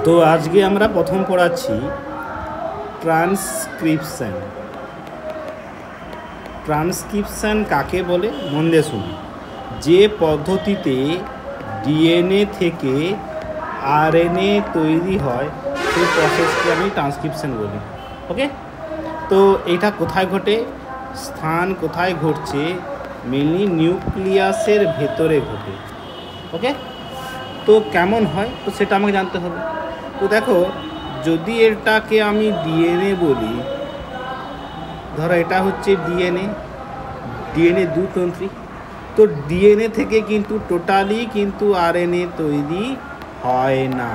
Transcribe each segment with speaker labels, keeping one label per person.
Speaker 1: তো আজকে আমরা প্রথম পড়াচ্ছি ট্রান্সক্রিপশন। ট্রান্সক্রিপশন কাকে বলে মন দিয়ে শুনি। যে পদ্ধতিতে ডিএনএ থেকে আরএনএ তৈরি হয় সেই প্রসেসকে আমি ট্রান্সক্রিপশন বলি। ওকে, তো এটা কোথায় ঘটে, স্থান কোথায় ঘটছে, মেনলি নিউক্লিয়াসের ভেতরে ঘটে। ওকে, তো কেমন হয় তো সেটা আমাকে জানতে হবে। তো দেখো, যদি এটাকে আমি ডিএনএ বলি, ধরো এটা হচ্ছে ডিএনএ দুতন্ত্রী, তো ডিএনএ থেকে কিন্তু টোটালি কিন্তু আরএনএ তৈরি হয় না।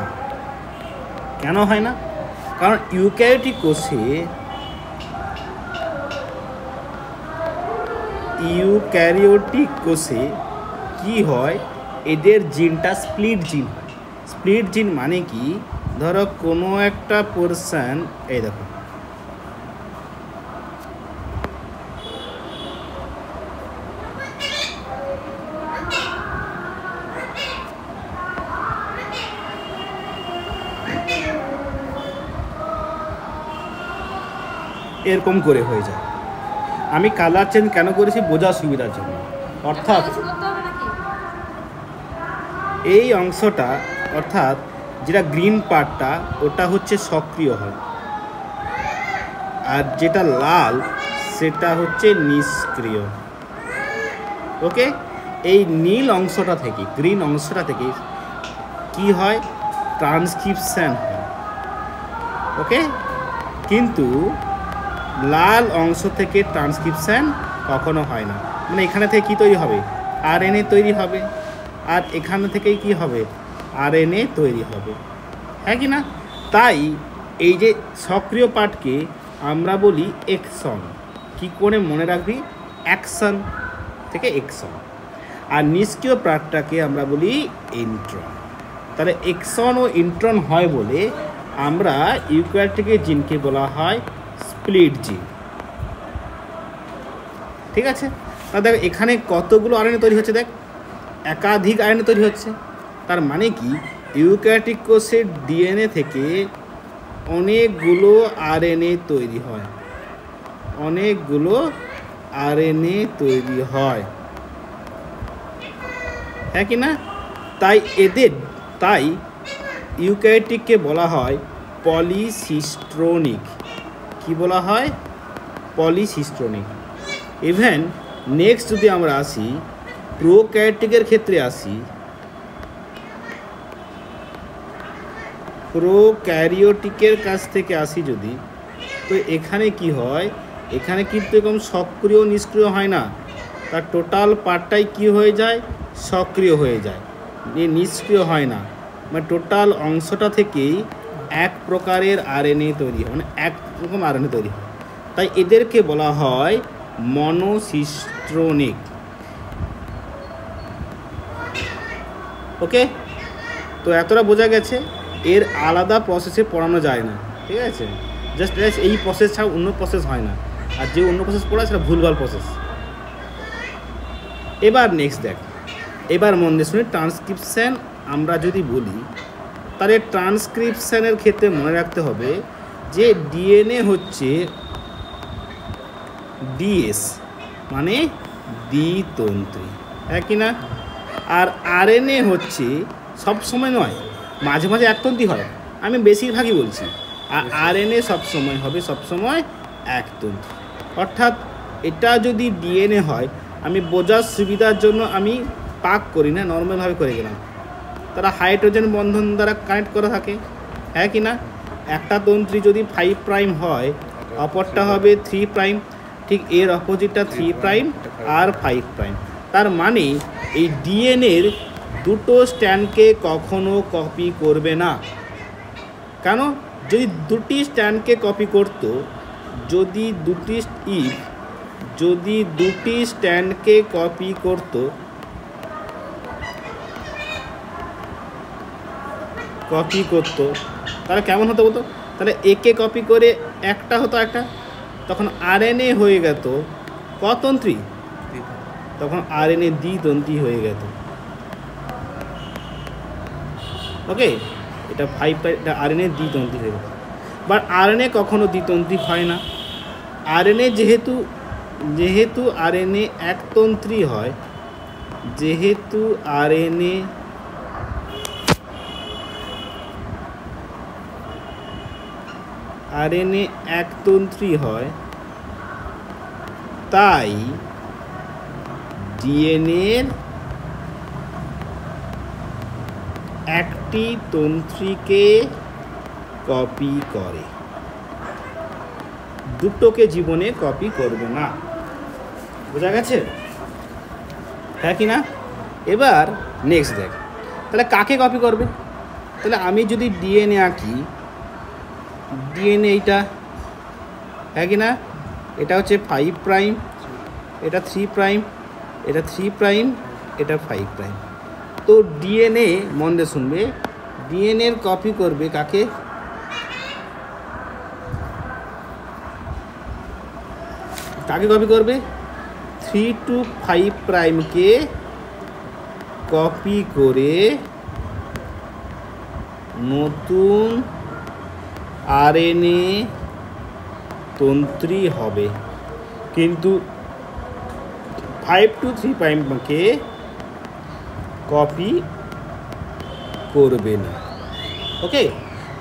Speaker 1: কেন হয় না? কারণ ইউক্যারিওটিক কোষে কি হয়, এদের জিনটা স্প্লিট জিন হয়। স্প্লিট জিন মানে কি, ধরো কোনো একটা পোরশন, এই দেখো এরকম করে হয়ে যায়। আমি কালার চেঞ্জ কেন করেছি, বোঝার সুবিধার জন্য। অর্থাৎ এই অংশটা, অর্থাৎ যেটা গ্রিন পার্টটা, ওটা হচ্ছে সক্রিয় হয়, আর যেটা লাল সেটা হচ্ছে নিষ্ক্রিয়। ওকে, এই নীল অংশটা থেকে, গ্রিন অংশটা থেকে কি হয়, ট্রান্সক্রিপশন হয়। ওকে, কিন্তু লাল অংশ থেকে ট্রান্সক্রিপশন কখনো হয় না। মানে এখানে থেকে কি তৈরি হবে, আরএনএ তৈরি হবে, আর এখানে থেকেই কি হবে, আরএনএ তৈরি হবে, হ্যাঁ কি না? তাই এই যে সক্রিয় পার্টকে আমরা বলি এক্সন। কি করে মনে রাখবি, অ্যাকশন থেকে এক্সন। আর নিষ্ক্রিয় পার্টটাকে আমরা বলি ইন্ট্রন। তাহলে এক্সন ও ইন্ট্রন হয় বলে আমরা ইউক্যারিওটিক জিনকে বলা হয় স্প্লিট জিন। ঠিক আছে, তাহলে দেখ এখানে কতগুলো আরএনএ তৈরি হচ্ছে, দেখ একাধিক আরএনএ তৈরি হচ্ছে। তার মানে কি, ইউক্যারিওটিক কোষের ডিএনএ থেকে অনেকগুলো আরএনএ তৈরি হয়, অনেকগুলো আরএনএ তৈরি হয়, হ্যাঁ কি না? তাই ইউক্যারিওটিককে বলা হয় পলিসিস্ট্রোনিক। কি বলা হয়, পলিসিস্ট্রোনিক। ইভেন নেক্সট যদি আমরা আসি, প্রোক্যারিওটিকের ক্ষেত্রে আসি, প্রোক্যারিওটিকের কাছ থেকে আসি যদি, তো এখানে কি হয়, এখানে কিন্তু এরকম সক্রিয় নিষ্ক্রিয় হয় না, তার টোটাল পার্টটাই কি হয়ে যায়, সক্রিয় হয়ে যায়, নিষ্ক্রিয় হয় না। মানে টোটাল অংশটা থেকেই এক প্রকারের আরএনএ তৈরি হয়, মানে এক রকম আরএনএ তৈরি হয়। তাই এদেরকে বলা হয় মনোসিস্ট্রোনিক। ওকে, তো এতটা বোঝা গেছে। এর আলাদা প্রসেসে পড়ানো যায় না, ঠিক আছে? জাস্ট এই প্রসেস ছাড়া অন্য প্রসেস হয় না, আর যে অন্য প্রসেস পড়া সেটা ভুলভাল প্রসেস। এবার নেক্সট দেখ, এবার মন দিয়ে শুনি, ট্রান্সক্রিপশন আমরা যদি বলি, তাহলে ট্রান্সক্রিপশনের ক্ষেত্রে মনে রাখতে হবে যে ডিএনএ হচ্ছে ডিএস, মানে দ্বিতন্ত্রী, হ্যাঁ কি না? আর আরএনএ হচ্ছে সবসময় নয়, মাঝে মাঝে একতন্ত্রী হয়, আমি বেশিরভাগই বলছি। আর আরএনএ সবসময় হবে, সবসময় একতন্ত্রী। অর্থাৎ এটা যদি ডিএনএ হয়, আমি বোঝার সুবিধার জন্য আমি পাক করি না, নর্মালভাবে করে গেলাম। তারা হাইড্রোজেন বন্ধন দ্বারা কানেক্ট করা থাকে, হ্যাঁ কি না? একটা তন্ত্রী যদি 5 প্রাইম হয়, অপরটা হবে 3 প্রাইম, ঠিক এর অপোজিটটা 3 প্রাইম আর 5 প্রাইম। তার মানে এই ডিএনএর দুটো স্ট্যান্ডকে কখনো কপি করবে না। কেন? যদি দুটি স্ট্যান্ডকে কপি করত, যদি দুটি স্ট্যান্ডকে কপি করত, তাহলে কেমন হতো বলতো? তাহলে একে কপি করে একটা হতো, একটা, তখন আরএনএ হয়ে যেত কতন্ত্রী, তখন আরএনএ দ্বিতন্ত্রী হয়ে যেত। ওকে, এটা 5 প্রাইম, এটা আরএনএ দ্বিতন্ত্রী হয়ে গেছে। বাট আরএনএ কখনো দ্বিতন্ত্রী হয় না। আরএনএ যেহেতু আরএনএ একতন্ত্রী হয়, যেহেতু আরএনএ একতন্ত্রী হয়, তাই ডিএনএর একটি তন্ত্রীকে কপি করে, দুটোকে জীবনে কপি করবে না। বোঝা গেছে? হ্যাঁ কি না? এবার নেক্সট দেখ, তাহলে কাকে কপি করবে? তাহলে আমি যদি ডিএনএ আঁকি, ডিএনএ এইটা, হ্যাঁ কি না? এটা হচ্ছে 5 প্রাইম, এটা 3 প্রাইম, এটা 3 প্রাইম, এটা 5 প্রাইম। তো ডিএনএ, মন দিয়ে শুনবে, ডিএনএর কপি করবে কাকে? কাকে কপি করবে? 3 to 5 প্রাইমকে কপি করে নতুন আরএনএ তন্ত্রী হবে, কিন্তু 5 to 3 প্রাইমকে কপি করবে না। ওকে,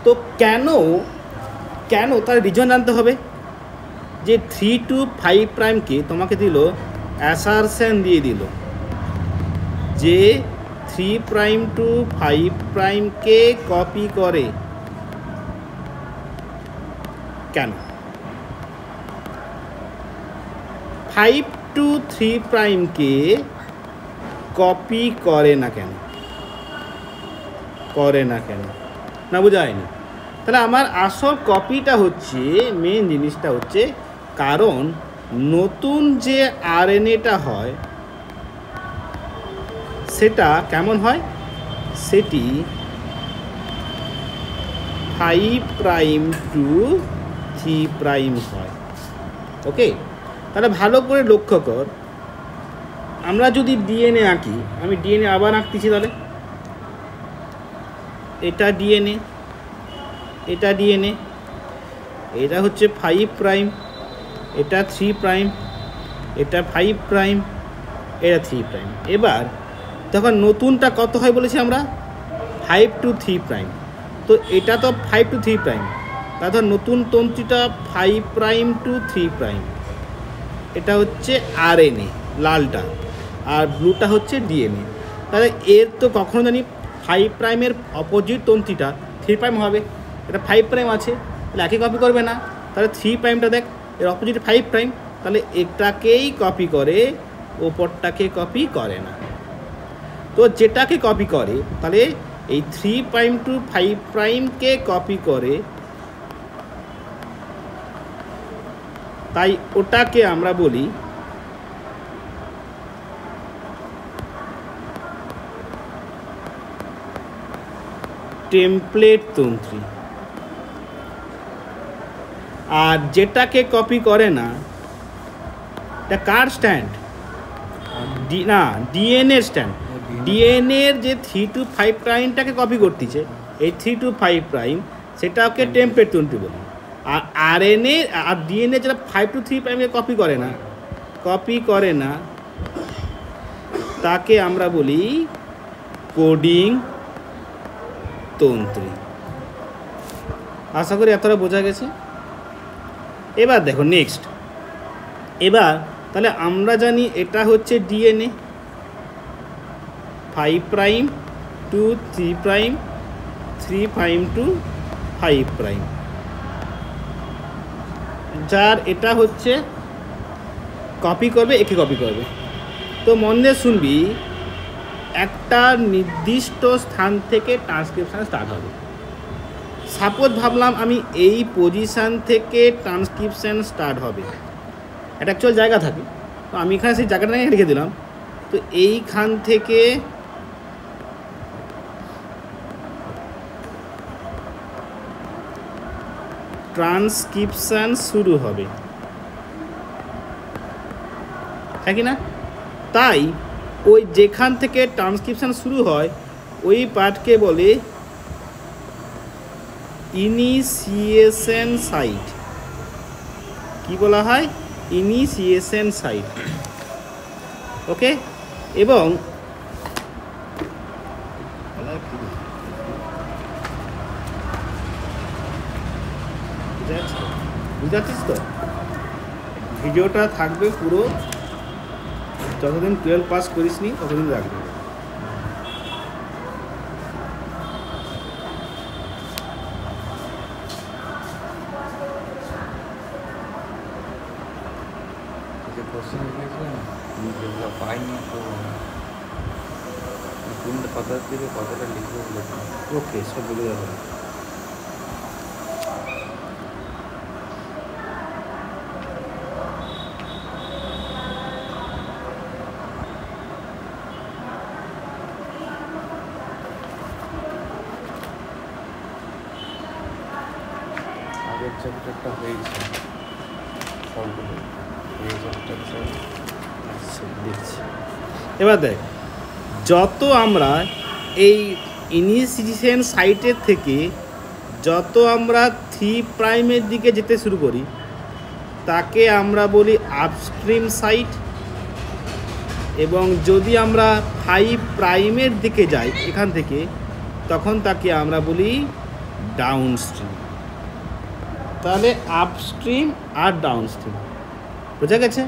Speaker 1: তো কেন তার রিজন জানতে হবে। যে 3 to 5 প্রাইমকে তোমাকে দিল, অ্যাসারশন দিয়ে দিল যে 3 প্রাইম টু 5 প্রাইমকে কপি করে। কেন 5 to 3 প্রাইমকে কপি করে না? কেন করে না? কেন না বোঝায়নি? তাহলে আমার আসল কপিটা হচ্ছে, মেন জিনিসটা হচ্ছে, কারণ নতুন যে আরএনএটা হয় সেটা কেমন হয়? সেটি 5 প্রাইম টু 3 প্রাইম হয়। ওকে, তাহলে ভালো করে লক্ষ্য কর, আমরা যদি ডিএনএ আঁকি, আমি ডিএনএ আবার আঁকতেছি, তাহলে এটা ডিএনএ, এটা ডিএনএ, এটা হচ্ছে 5 প্রাইম, এটা 3 প্রাইম, এটা 5 প্রাইম, এটা 3 প্রাইম। এবার তখন নতুনটা কত হয় বলেছি আমরা? 5 to 3 প্রাইম। তো এটা তো 5 to 3 প্রাইম, তারপর নতুন তন্ত্রীটা 5 প্রাইম টু 3 প্রাইম। এটা হচ্ছে আরএনএ লালটা, আর ব্লুটা হচ্ছে ডিএনএ। তাহলে এর তো কখনো জানি 5 প্রাইমের অপোজিট তন্ত্রীটা 3 প্রাইম হবে, এটা 5 প্রাইম আছে, তাহলে একে কপি করবে না। তাহলে 3 প্রাইমটা দেখ, এর অপোজিট 5 প্রাইম, তাহলে এটাকেই কপি করে, ওপরটাকে কপি করে না। তো যেটাকে কপি করে, তাহলে এই 3 প্রাইম টু 5 প্রাইমকে কপি করে, তাই ওটাকে আমরা বলি টেমপ্লেট তন্ত্রী। আর যেটাকে কপি করে না, এটা কার স্ট্যান্ড? না, ডিএনএর স্ট্যান্ড। ডিএনএর যে 3 to 5 প্রাইমটাকে কপি করতেছে, এই 3 to 5 প্রাইম, সেটাকে টেমপ্লেট তন্ত্রী বলি। আর আরএনএ আর ডিএনএ যেটা 5 to 3 প্রাইমকে কপি করে না, তাকে আমরা বলি কোডিং তন্ত্রী। আশা করি এতটা বোঝা গেছে। এবার দেখো নেক্সট, এবার তাহলে আমরা জানি এটা হচ্ছে DNA 5 prime to 3 prime, 3 prime to 5 prime, যার এটা হচ্ছে কপি করবে, একে কপি করবে। তো মন দিয়ে শুনবি, একটা নির্দিষ্ট স্থান থেকে ট্রান্সক্রিপশান স্টার্ট হবে। সাপোজ ভাবলাম আমি এই পজিশান থেকে ট্রান্সক্রিপশান স্টার্ট হবে, একটা অ্যাকচুয়াল জায়গা থাকে, তো আমি এখানে সেই জায়গাটা রেখে দিলাম। তো এইখান থেকে ট্রান্সক্রিপশান শুরু হবে, হ্যাঁ কি না? তাই ওই যেখান থেকে ট্রান্সক্রিপশান শুরু হয় ওই পার্টকে বলে ইনিশিয়েশন সাইট। কি বলা হয়? Initiation site. ওকে, এবং বুঝাচ্ছিস তো? ভিডিওটা থাকবে পুরো, যতদিন 12 পাস করিসনি ততদিন রাখবে। ওকে, সব বলে যাবে।
Speaker 2: আগের চ্যাপ্টারটা হয়েছে সবগুলো, এই চ্যাপ্টারটা
Speaker 1: দেখছি। এবার দেখ, যত আমরা এই ইনিশিয়েশন সাইটের থেকে যত আমরা 3' দিকে যেতে শুরু করি তাকে আমরা বলি আপস্ট্রিম সাইট, এবং যদি আমরা 5' দিকে যাই এখান থেকে তখন তাকে আমরা বলি ডাউনস্ট্রিম। তাহলে আপস্ট্রিম আর ডাউনস্ট্রিম বোঝা গেছে?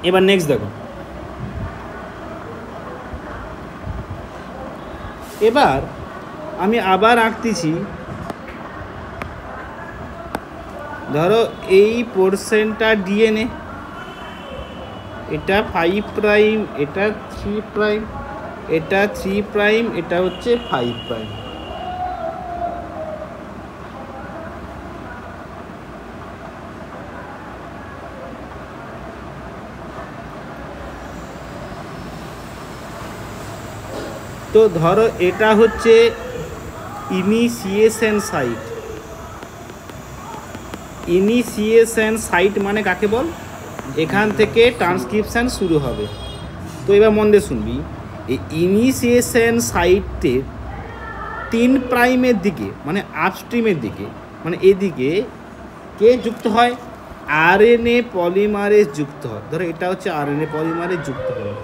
Speaker 1: এবার নেক্সট দেখো, এবার আমি আবার আঁকতেছি। ধরো এই পোর্শনটা ডিএনএ, এটা 5', এটা 3', এটা 3', এটা হচ্ছে 5'। তো ধরো এটা হচ্ছে ইনিশিয়েশন সাইট। ইনিশিয়েশন সাইট মানে কাকে বল? এখান থেকে ট্রান্সক্রিপশান শুরু হবে। তো এবার মন দিয়ে শুনবি, এই ইনিশিয়েশন সাইটের 3' দিকে মানে আপস্ট্রিমের দিকে, মানে এদিকে কে যুক্ত হয়? আরএনএ পলিমারেজ যুক্ত হয়। ধরো এটা হচ্ছে আরএনএ পলিমারেজ যুক্ত হয়।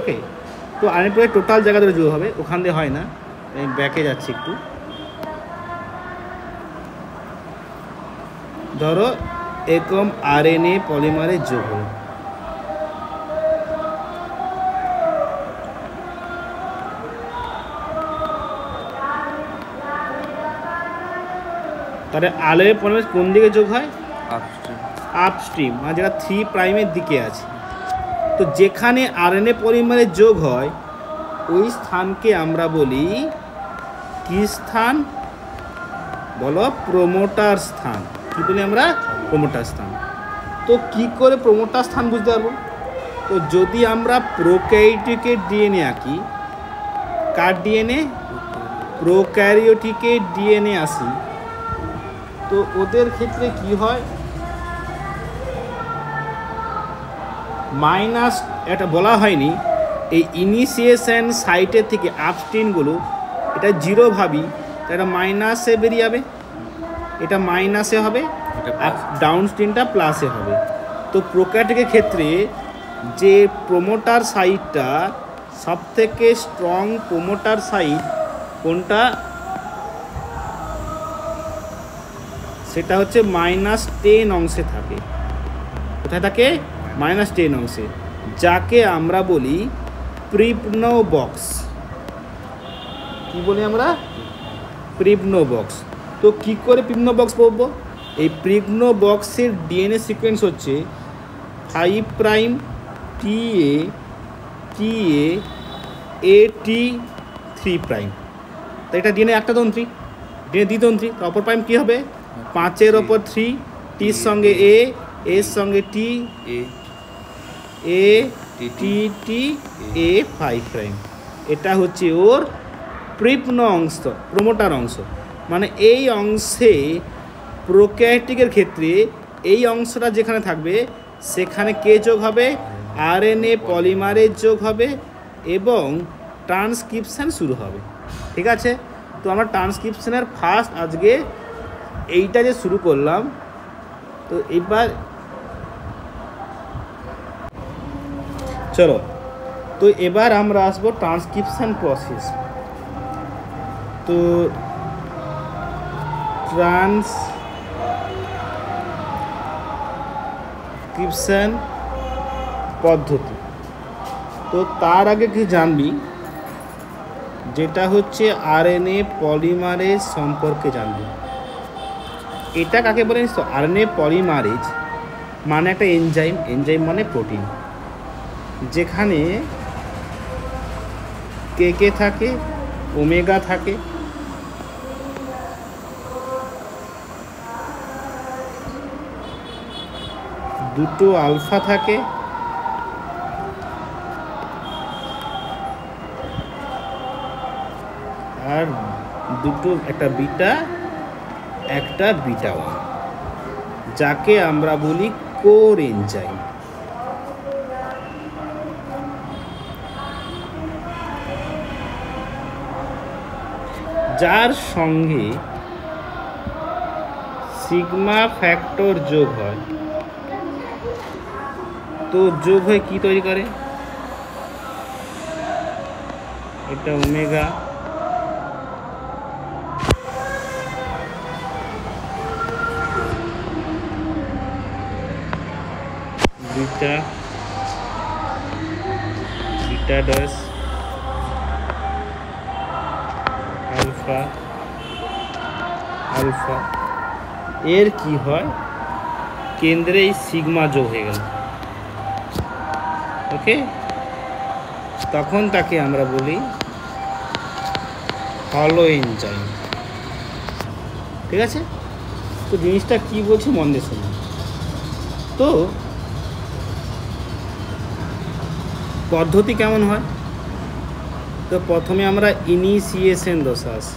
Speaker 1: ওকে, তো আরএনএ পলিমারেজ টোটাল জায়গা ধরে যোগ হবে, ওখান দিয়ে হয় না। আমি ব্যাকে যাচ্ছি একটু। ধরো এরকম আরএনএ পলিমারেজ যোগ হলো, তাহলে আরএনএ পলিমারেজ কোন দিকে যোগ হয়? আপস্ট্রিম, মানে যেটা 3'-এর দিকে আছে। তো যেখানে আরএনএ পলিমারেজ যোগ হয় ওই স্থানকে আমরা বলি কি স্থান? বলো, প্রোমোটার স্থান। কি বলি আমরা? প্রোমোটার স্থান। তো কি করে প্রোমোটার স্থান বুঝতে পারবো? তো যদি আমরা প্রোক্যারিওটিকের ডিএনএ আঁকি, কার ডিএনএ? প্রোক্যারিওটিকের ডিএনএ আসি, তো ওদের ক্ষেত্রে কি হয়? মাইনাস, এটা বলা হয়নি, এই ইনিশিয়েশন সাইটের থেকে আপস্ট্রিমগুলো এটা 0 ভাবি, এটা মাইনাসে বেরিয়ে যাবে, এটা মাইনাসে হবে, আর ডাউনস্ট্রিমটা প্লাসে হবে। তো প্রোক্যারিওটিকের ক্ষেত্রে যে প্রোমোটার সাইটটা সবথেকে স্ট্রং প্রোমোটার সাইট কোনটা? সেটা হচ্ছে -10 অংশে থাকে। কোথায় থাকে? -10 অংশে, যাকে আমরা বলি প্রিপনো বক্স। কি বলি আমরা? প্রিপনো বক্স। তো কি করে প্রিপনো বক্স পাবো? এই প্রিপনো বক্সের ডিএনএ সিকোয়েন্স হচ্ছে 5' TA TA AT 3'। তো এটা ডিএনএ একটা তন্ত্রী, ডিএনএ দ্বিতন্ত্রী। তো অপর প্রাইম কী হবে? 5-এর ওপর 3, টির সঙ্গে এ, এর সঙ্গে টি, এ টি টি এ 5'। এটা হচ্ছে ওর প্রিপনো অংশ, প্রোমোটার অংশ। মানে এই অংশে প্রোক্যারিওটিকের ক্ষেত্রে এই অংশটা যেখানে থাকবে সেখানে কে যোগ হবে? আরএনএ পলিমারেজ যোগ হবে, এবং ট্রান্সক্রিপশন শুরু হবে। ঠিক আছে, তো আমরা ট্রান্সক্রিপশনের ফার্স্ট আজকে এইটা যে শুরু করলাম, তো এবার চলো, তো এবার আমরা আসবো ট্রান্সক্রিপশন প্রসেস। তো ট্রান্সক্রিপশন পদ্ধতি, তো তার আগে কি জানবি, যেটা হচ্ছে আরএনএ পলিমারেজ সম্পর্কে জানবি। এটা কাকে বলে জানিস তো? আরএনএ পলিমারেজ মানে একটা এনজাইম, এনজাইম মানে প্রোটিন, যেখানে কে থাকে, ওমেগা থাকে, দুটো আলফা থাকে, আর দুটো, একটা বিটা একটা বিটা ওয়ান, যাকে আমরা বলি কোর এনজাইম। যার সঙ্গে সিগমা ফ্যাক্টর যোগ হয়। তো যোগ হয়ে কি তৈরি করে? এটা omega, beta, beta dash, alpha, alpha. এর কি হয়? কেন্দ্রে এই সিগমা যোগ হয়ে গেল। ওকে, তখন তাকে আমরা বলি হলো এনজাইম। ঠিক আছে, তো জিনিসটা কি বলছি মন দিয়ে শুনুন। তো পদ্ধতি কেমন হয়? তো প্রথমে আমরা ইনিশিয়েশন দশা আসি।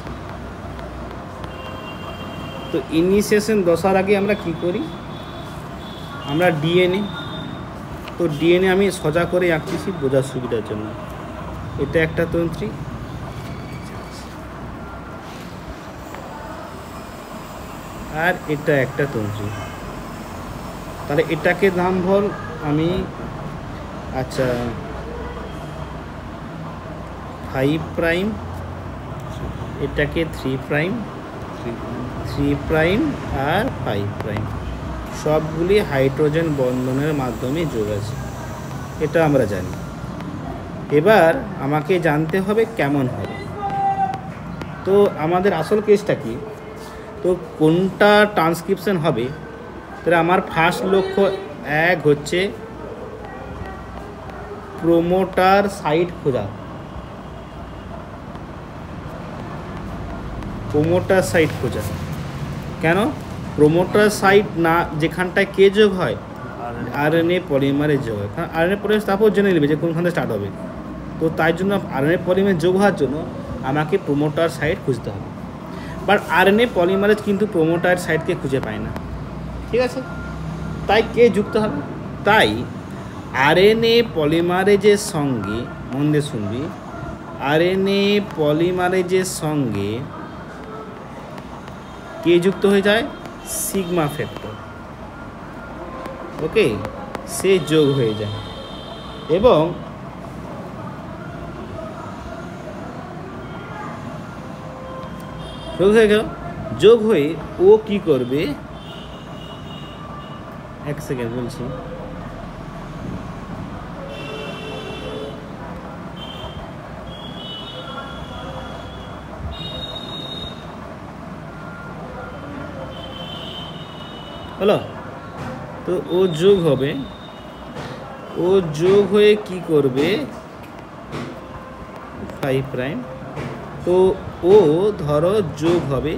Speaker 1: তো ইনিশিয়েশন দশার আগে আমরা কি করি? আমরা ডিএনএ, তো ডিএনএ আমি সোজা করে আঁকতেছি বোঝার সুবিধার জন্য। এটা একটা তন্ত্রী, আর এটা একটা তন্ত্রী। তাহলে এটাকে নাম বল আমি, আচ্ছা, 5 প্রাইম, এটাকে 3 প্রাইম, 3 প্রাইম আর 5 প্রাইম, সবগুলি হাইড্রোজেন বন্ধনের মাধ্যমে যোগ আছে, এটা আমরা জানি। এবার আমাকে জানতে হবে কেমন হবে। তো আমাদের আসল কেসটা কি? তো কোনটা ট্রান্সক্রিপশন হবে? তাহলে আমার ফার্স্ট লক্ষ্য এক হচ্ছে প্রোমোটার সাইট খোঁজা। প্রোমোটার সাইট খোঁজা কেন? প্রোমোটার সাইট না যেখানটায় কে যোগ হয়, আরএনএ পলিমারে যোগ হয়। কারণ আরএনএ পলিমার তারপর জেনে নেবে যে কোনখানে স্টার্ট হবে। তো তাই জন্য আরএনএ পলিমারে যোগ হওয়ার জন্য আমাকে প্রোমোটার সাইট খুঁজতে হবে। বাট আরএনএ পলিমারেজ কিন্তু প্রোমোটার সাইটকে খুঁজে পায় না। ঠিক আছে, তাই কে যুক্ত হবে? তাই আরএনএ পলিমারেজের সঙ্গে, মন দিয়ে শুনবি, আরএনএ পলিমারেজের সঙ্গে কে যুক্ত হয়ে যায়? Sigma factor. ওকে, সে যোগ হয়ে যায় এবং যোগ হয়ে গেল। যোগ হয়ে ও কি করবে? এক সেকেন্ড বলছি। হলো, তো ও যোগ হবে, ও যোগ হয়ে কি করবে? 5 প্রাইম। তো ও ধরো যোগ হবে,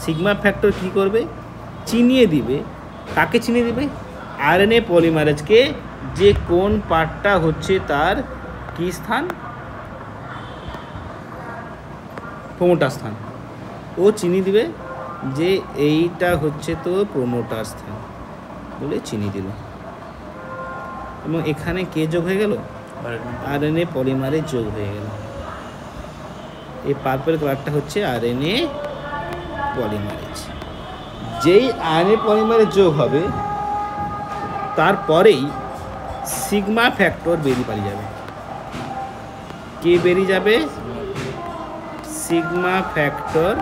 Speaker 1: সিগমা ফ্যাক্টর কি করবে? চিনিয়ে দিবে। কাকে চিনিয়ে দিবে? আরএনএ পলিমারেজকে, যে কোন পার্টটা হচ্ছে তার কি স্থান? প্রোমোটার স্থান। ও চিনিয়ে দিবে যে এইটা হচ্ছে তো প্রোমোটার স্থান বলে চিনি দিল, এবং এখানে কে যোগ হয়ে গেল? আরএনএ পলিমারেজ যোগ হয়ে গেল। এই পার্পল কালারটা হচ্ছে আরএনএ পলিমারেজ। যেই আরএনএ পলিমারেজ যোগ হবে তারপরেই সিগমা ফ্যাক্টর বেরিয়ে পালিয়ে যাবে। কে বেরিয়ে যাবে? সিগমা ফ্যাক্টর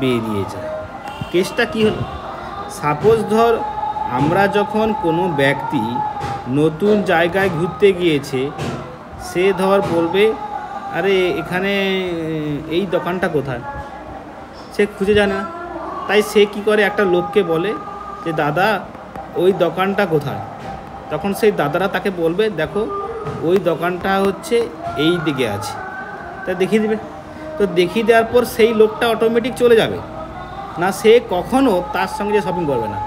Speaker 1: বেরিয়ে যায়। কেসটা কি হলো? সাপোজ ধর আমরা যখন কোনো ব্যক্তি নতুন জায়গায় ঘুরতে গিয়েছে, সে ধর বলবে আরে এখানে এই দোকানটা কোথায়, সে খুঁজে জানে না। তাই সে কি করে, একটা লোককে বলে যে দাদা ওই দোকানটা কোথায়। তখন সেই দাদারা তাকে বলবে দেখো ওই দোকানটা হচ্ছে এই দিকে আছে, তা দেখিয়ে দেবে। তো দেখিয়ে দেওয়ার পর সেই লোকটা অটোমেটিক চলে যাবে না, সে কখনও তার সঙ্গে যে শপিং করবে না।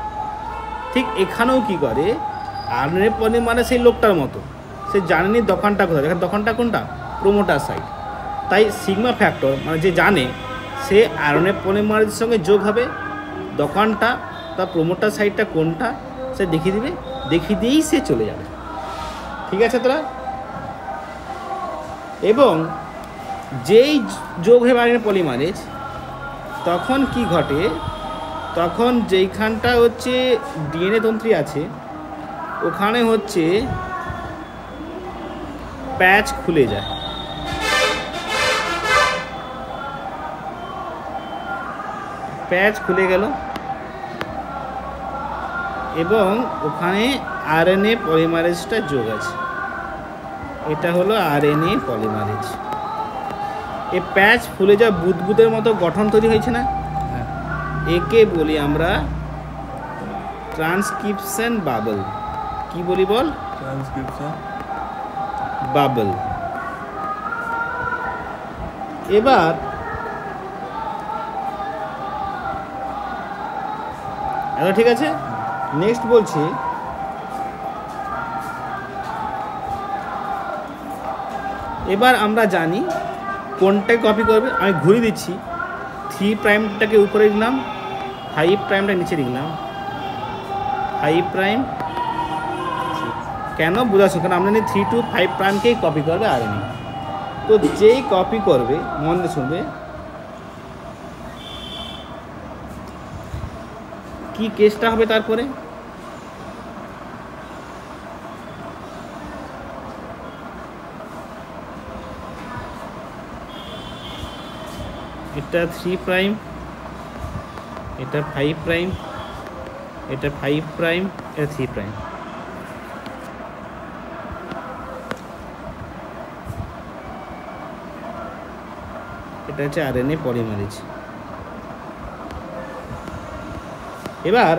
Speaker 1: ঠিক এখানেও কি করে, আরএনএ পলিমারে সেই লোকটার মতো, সে জানেনি দোকানটা কোথায়, দেখেন দোকানটা কোনটা, প্রোমোটার সাইট। তাই সিগমা ফ্যাক্টর মানে যে জানে, সে আরএনএ পলিমারের সঙ্গে যোগ হবে, দোকানটা তার প্রোমোটার সাইটটা কোনটা সে দেখিয়ে দিবে, দেখিয়ে দিয়েই সে চলে যাবে। ঠিক আছে তোরা? এবং যেই যোগ হবে আরএনএ পলিমারেজ, তখন কি ঘটে, তখন যেইখানটা হচ্ছে ডিএনএ তন্ত্রী আছে ওখানে হচ্ছে প্যাচ খুলে যায়। প্যাচ খুলে গেল এবং ওখানে আরএনএ পলিমারেজটা যোগ আছে। এটা হলো আরএনএ পলিমারেজ। এই প্যাচ ফুলে যা বুদবুদের মতো গঠন তৈরি হয়েছে না, একে বলি আমরা ট্রান্সক্রিপশন বাবল। কি বলি বল?
Speaker 2: Transcription
Speaker 1: bubble. এবার ঠিক আছে, নেক্সট বলছি এবার আমরা জানি কোনটাকে কপি করবে। আমি ঘুরিয়ে দিচ্ছি, 3 প্রাইমটাকে উপরে লিখলাম, 5 প্রাইমটা নিচে লিখলাম। 5 প্রাইম কেন বোঝাচ্ছ, কারণ আমরা 3 to 5 প্রাইমকেই কপি করবে আরএনএ। তো যেই কপি করবে, মন দিয়ে শুনবে, কি কেসটা হবে তারপরে, এটা 3 প্রাইম, এটা 5 প্রাইম, এটা 5 প্রাইম, এটা 3 প্রাইম। এটা হচ্ছে আরএনএ পলিমারেজ। এবার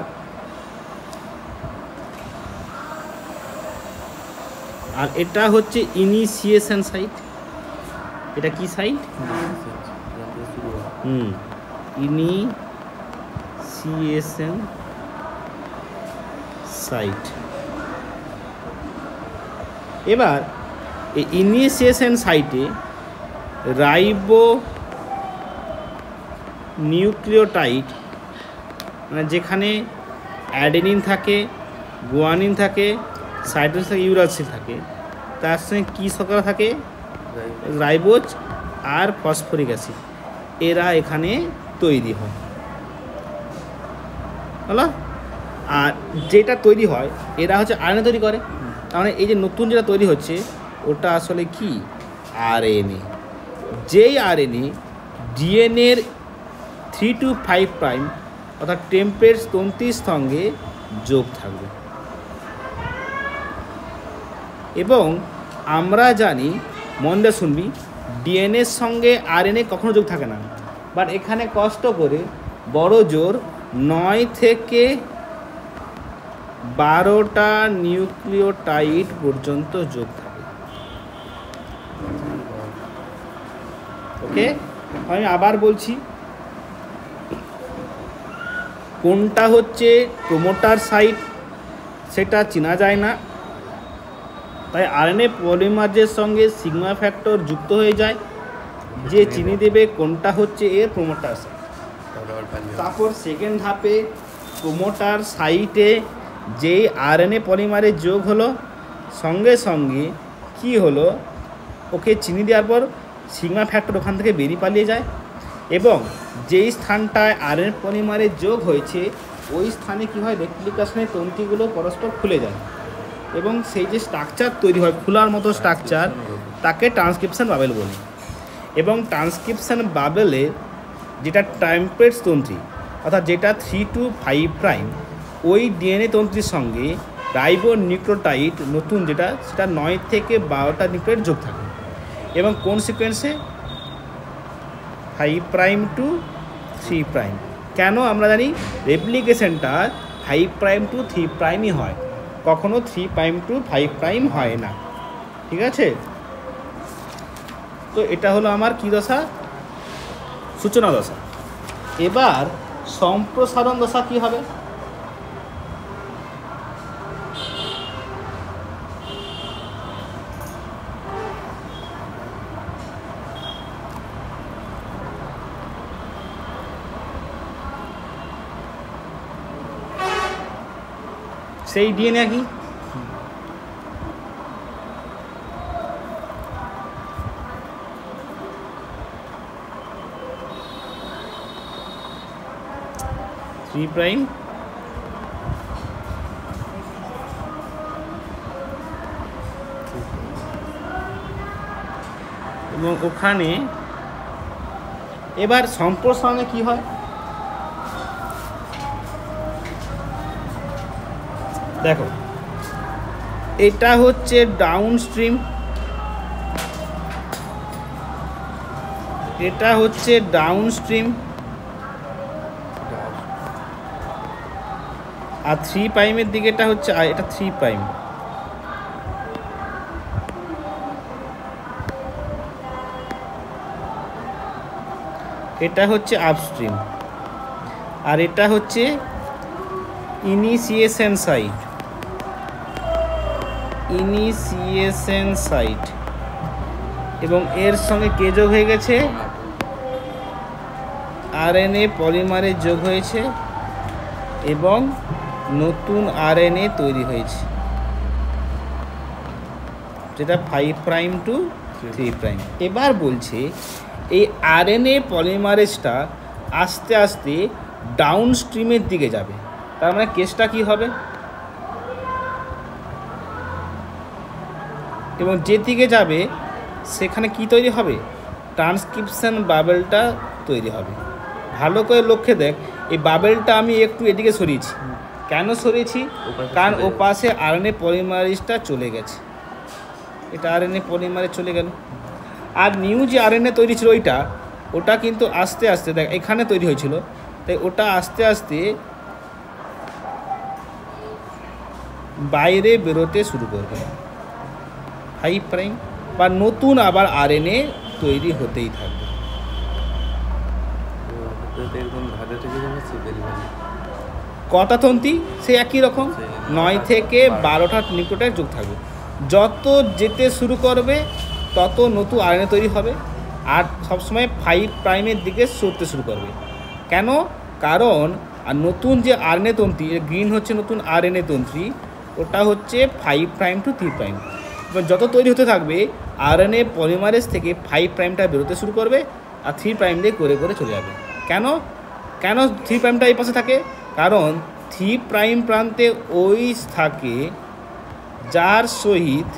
Speaker 1: আর এটা হচ্ছে ইনিশিয়েশন সাইট। এটা কি সাইট? Initiation site. এবার এই ইনিশিয়েশন সাইটে রাইবো নিউক্লিওটাইড, মানে যেখানে অ্যাডেনিন থাকে, গুয়ানিন থাকে, সাইটোসিন থাকে, ইউরাসিল থাকে, তার সঙ্গে কী শর্করা থাকে, রাইবোজ আর ফসফরিক অ্যাসিড, এরা এখানে তৈরি হয়। হলো? আর যেটা তৈরি হয় এরা হচ্ছে আরএনএ তৈরি করে। তার মানে এই যে নতুন যেটা তৈরি হচ্ছে ওটা আসলে কি, আরএনএ। যেই আরএনএ ডিএনএর 3 to 5 প্রাইম অর্থাৎ টেম্পলেট তন্ত্রীর সঙ্গে যোগ থাকবে। এবং আমরা জানি, মন দিয়ে শুনবি, ডিএনএর সঙ্গে আরএনএ কখনো যোগ থাকে না, বাট এখানে কষ্ট করে বড় জোর 9 থেকে 12টা নিউক্লিওটাইড পর্যন্ত যোগ থাকে। ওকে, আমি আবার বলছি, কোনটা হচ্ছে প্রোমোটার সাইট সেটা চেনা যায় না, তাই আরএনএ পলিমারেজের সঙ্গে সিগমা ফ্যাক্টর যুক্ত হয়ে যায়, যে চিনি দেবে কোনটা হচ্ছে এর প্রোমোটার সাইট। তারপর সেকেন্ড ধাপে প্রোমোটার সাইটে যেই আরএনএ পলিমারেজ যোগ হলো, সঙ্গে সঙ্গে কি হলো, ওকে চিনি দেওয়ার পর সিগমা ফ্যাক্টর ওখান থেকে বেরিয়ে পালিয়ে যায় এবং যেই স্থানটায় আরএনএ পলিমারেজ যোগ হয়েছে ওই স্থানে কী হয়, রেপ্লিকেশনের তন্তুগুলো পরস্পর খুলে যায় এবং সেই যে স্ট্রাকচার তৈরি হয় খোলার মতো স্ট্রাকচার তাকে ট্রান্সক্রিপশন বাবেল বলে। এবং ট্রান্সক্রিপশন বাবেলে যেটা টেম্পলেট তন্ত্রী অর্থাৎ যেটা 3 to 5 প্রাইম ওই ডিএনএ তন্ত্রীর সঙ্গে রাইবো নিউক্লিওটাইড নতুন যেটা সেটা 9 থেকে 12টা নিউক্লিওটাইড যোগ থাকে এবং কোন সিকোয়েন্সে 5 প্রাইম টু 3 প্রাইম। কেন আমরা জানি রেপ্লিকেশনটা 5 প্রাইম টু 3 প্রাইমই হয়, কখনো 3 প্রাইম টু 5 প্রাইম হয় না। ঠিক আছে, তো এটা হলো আমার কী দশা, সূচনা দশা। এবার সম্প্রসারণ দশা কি হবে, সেই ডিএনএ কি থ্রি প্রাইম এবং ওখানে এবার সম্প্রসারণে কি হয়, দেখো এটা হচ্ছে ডাউন স্ট্রিম, এটা হচ্ছে ডাউন স্ট্রিম আর 3 প্রাইমের দিকে এটা হচ্ছে এটা 3 প্রাইম। এটা হচ্ছে আপস্ট্রিম আর এটা হচ্ছে ইনিশিয়েশন সাইট, ইনিশিয়েশন সাইট এবং এর সঙ্গে কে যোগ হয়ে গেছে, আরএনএ পলিমারেজ যোগ হয়েছে এবং নতুন আরএনএ তৈরি হয়েছে যেটা 5 প্রাইম টু 3 প্রাইম। এবার বলছে এই আরএনএ পলিমারেজটা আস্তে আস্তে ডাউন স্ট্রিমের দিকে যাবে, তার মানে কেসটা কি হবে, এবং যেদিকে যাবে সেখানে কি তৈরি হবে, ট্রান্সক্রিপশন বাবেলটা তৈরি হবে। ভালো করে লক্ষ্যে দেখ, এই বাবেলটা আমি একটু এদিকে সরিয়েছি, কেন সরিয়েছি, কারণ ও পাশে আরএনএ পলিমারেজটা চলে গেছে, এটা আরএনএ পলিমারেজ চলে গেল। আর নিউ যে আরএনএ তৈরি ছিল ওটা কিন্তু আস্তে আস্তে দেখ এখানে তৈরি হয়েছিল, তাই ওটা আস্তে আস্তে বাইরে বেরোতে শুরু করবে 5 প্রাইম বা নতুন আবার আরএনএ তৈরি হতেই থাকবে। কটা তন্ত্রী সে একই রকম 9 থেকে 12টা নিউক্লিওটাইড যোগ থাকবে, যত যেতে শুরু করবে তত নতুন আরএনএ তৈরি হবে আর সবসময় 5 প্রাইমের দিকে সরতে শুরু করবে। কেন, কারণ আর নতুন যে আরএনএ তন্ত্রী গ্রিন হচ্ছে নতুন আরএনএ তন্ত্রী, ওটা হচ্ছে 5 প্রাইম টু 3 প্রাইম। এবার যত তৈরি হতে থাকবে আরএনএ পলিমারেজ থেকে 5 প্রাইমটা বেরোতে শুরু করবে আর 3 প্রাইম দিয়ে করে করে চলে যাবে। কেন কেন 3 প্রাইমটা এই পাশে থাকে, কারণ 3 প্রাইম প্রান্তে ওই থাকে যার সহিত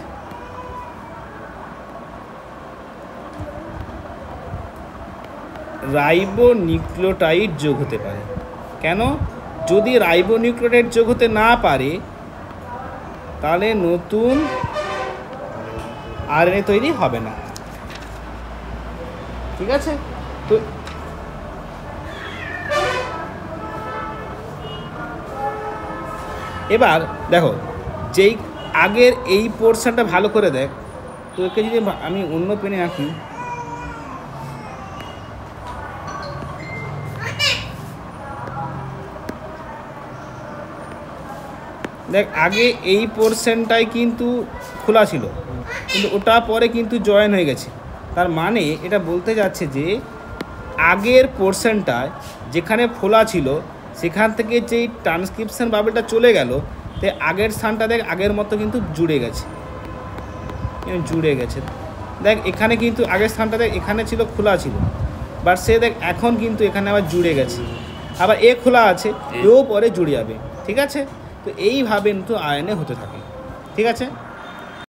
Speaker 1: রাইবো নিউক্লিওটাইড যোগ হতে পারে। কেন, যদি রাইবো নিউক্লিওটাইড যোগ হতে না পারে তাহলে নতুন আরএনএ তৈরি হবে না। ঠিক আছে, তো এবার দেখো যেই আগের এই পোর্শনটা ভালো করে দেখ, তো একে যদি আমি অন্য পেনে আঁকি, দেখ আগে এই পোর্শনটাই কিন্তু খোলা ছিল কিন্তু ওটা পরে কিন্তু জয়েন হয়ে গেছে, তার মানে এটা বলতে যাচ্ছে যে আগের পোর্শনটায় যেখানে খোলা ছিল সেখান থেকে যেই ট্রান্সক্রিপশন বাবেলটা চলে গেল, তাই আগের স্থানটা দেখ আগের মতো কিন্তু জুড়ে গেছে, দেখ এখানে কিন্তু আগের স্থানটা দেখ এখানে ছিল, খোলা ছিল, বাট সে দেখ এখন কিন্তু এখানে আবার জুড়ে গেছে, আবার এ খোলা আছে, এও পরে জুড়ে যাবে, ঠিক আছে। তো এইভাবে কিন্তু আয়নে হতে থাকে, ঠিক আছে।